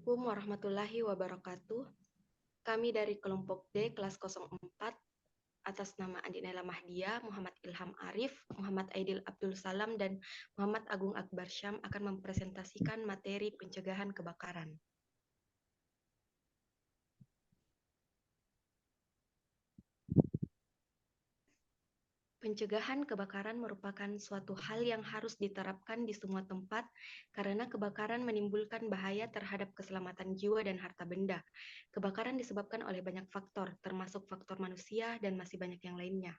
Assalamualaikum warahmatullahi wabarakatuh. Kami dari kelompok D kelas 04 atas nama Andi Naila Mahdia, Muhammad Ilham Arif, Muhammad Aidil Abdul Salam, dan Muhammad Agung Akbar Syam akan mempresentasikan materi pencegahan kebakaran. Pencegahan kebakaran merupakan suatu hal yang harus diterapkan di semua tempat karena kebakaran menimbulkan bahaya terhadap keselamatan jiwa dan harta benda. Kebakaran disebabkan oleh banyak faktor, termasuk faktor manusia dan masih banyak yang lainnya.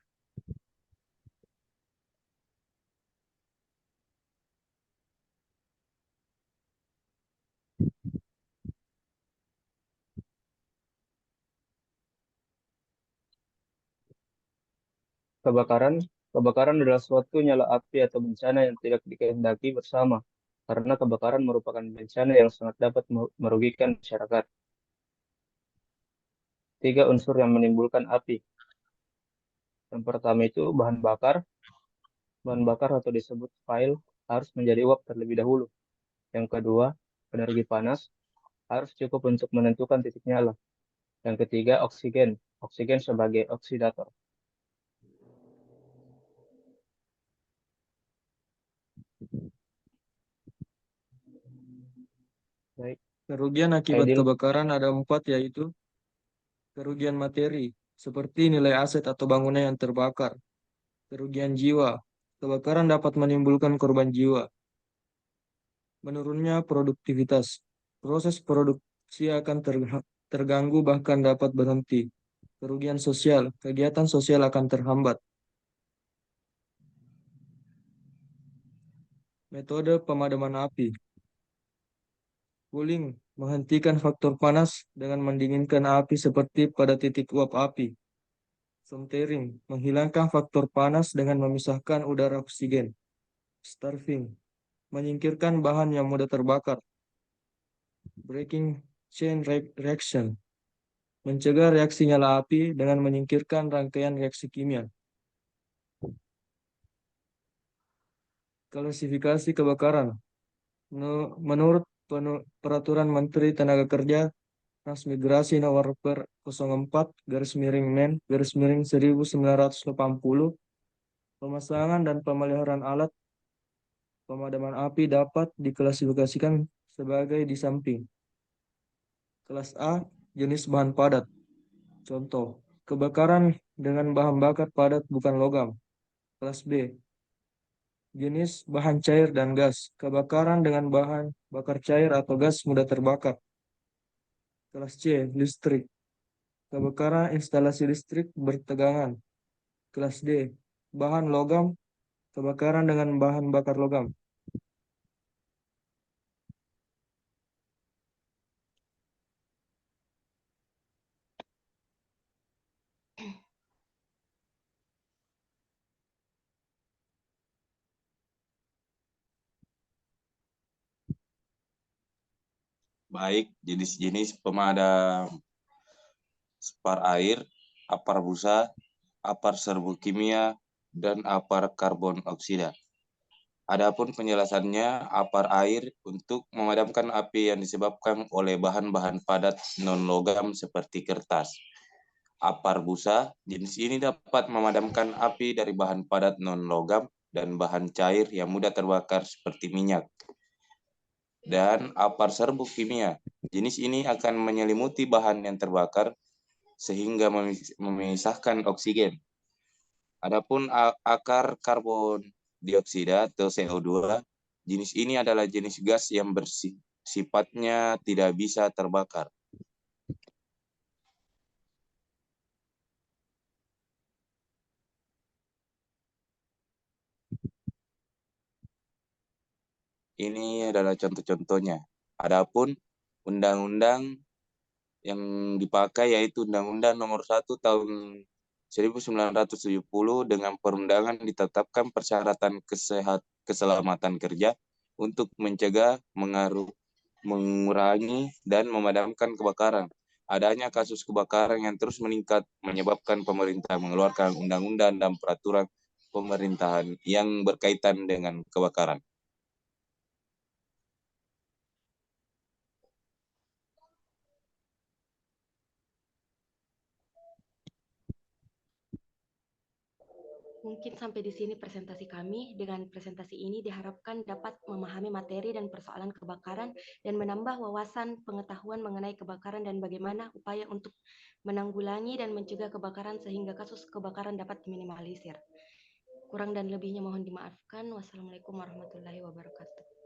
Kebakaran Kebakaran adalah suatu nyala api atau bencana yang tidak dikehendaki bersama, karena kebakaran merupakan bencana yang sangat dapat merugikan masyarakat. Tiga unsur yang menimbulkan api. Yang pertama itu bahan bakar. Bahan bakar atau disebut fire harus menjadi uap terlebih dahulu. Yang kedua, energi panas harus cukup untuk menentukan titik nyala. Yang ketiga, oksigen. Oksigen sebagai oksidator. Baik, Kerugian akibat Aidil. kebakaran ada 4, yaitu kerugian materi, seperti nilai aset atau bangunan yang terbakar. Kerugian jiwa, kebakaran dapat menimbulkan korban jiwa. Menurunnya produktivitas, proses produksi akan terganggu bahkan dapat berhenti. Kerugian sosial, kegiatan sosial akan terhambat. Metode pemadaman api. Cooling, menghentikan faktor panas dengan mendinginkan api seperti pada titik uap api. Sontering, menghilangkan faktor panas dengan memisahkan udara oksigen. Starving, menyingkirkan bahan yang mudah terbakar. Breaking chain reaction, mencegah reaksi nyala api dengan menyingkirkan rangkaian reaksi kimia. Klasifikasi kebakaran. Menurut Peraturan Menteri Tenaga Kerja Transmigrasi Nomor 04-Men-1980, pemasangan dan pemeliharaan alat pemadaman api dapat diklasifikasikan sebagai di samping. Kelas A, jenis bahan padat. Contoh, kebakaran dengan bahan bakar padat bukan logam. Kelas B, jenis bahan cair dan gas. Kebakaran dengan bahan bakar cair atau gas mudah terbakar. Kelas C, listrik. Kebakaran instalasi listrik bertegangan. Kelas D, bahan logam. Kebakaran dengan bahan bakar logam. Baik, jenis-jenis pemadam: spar air, apar busa, apar serbu kimia, dan apar karbon oksida. Adapun penjelasannya, apar air untuk memadamkan api yang disebabkan oleh bahan-bahan padat non-logam seperti kertas. Apar busa, jenis ini dapat memadamkan api dari bahan padat non-logam dan bahan cair yang mudah terbakar seperti minyak. Dan apar serbu kimia, jenis ini akan menyelimuti bahan yang terbakar sehingga memisahkan oksigen. Adapun akar karbon dioksida atau CO2, jenis ini adalah jenis gas yang sifatnya tidak bisa terbakar. Ini adalah contoh-contohnya. Adapun undang-undang yang dipakai yaitu Undang-Undang Nomor 1 Tahun 1970 dengan perundangan ditetapkan persyaratan keselamatan kerja untuk mencegah, mengurangi, dan memadamkan kebakaran. Adanya kasus kebakaran yang terus meningkat menyebabkan pemerintah mengeluarkan undang-undang dan peraturan pemerintahan yang berkaitan dengan kebakaran. Mungkin sampai di sini presentasi kami. Dengan presentasi ini diharapkan dapat memahami materi dan persoalan kebakaran dan menambah wawasan pengetahuan mengenai kebakaran dan bagaimana upaya untuk menanggulangi dan mencegah kebakaran sehingga kasus kebakaran dapat diminimalisir. Kurang dan lebihnya mohon dimaafkan. Wassalamualaikum warahmatullahi wabarakatuh.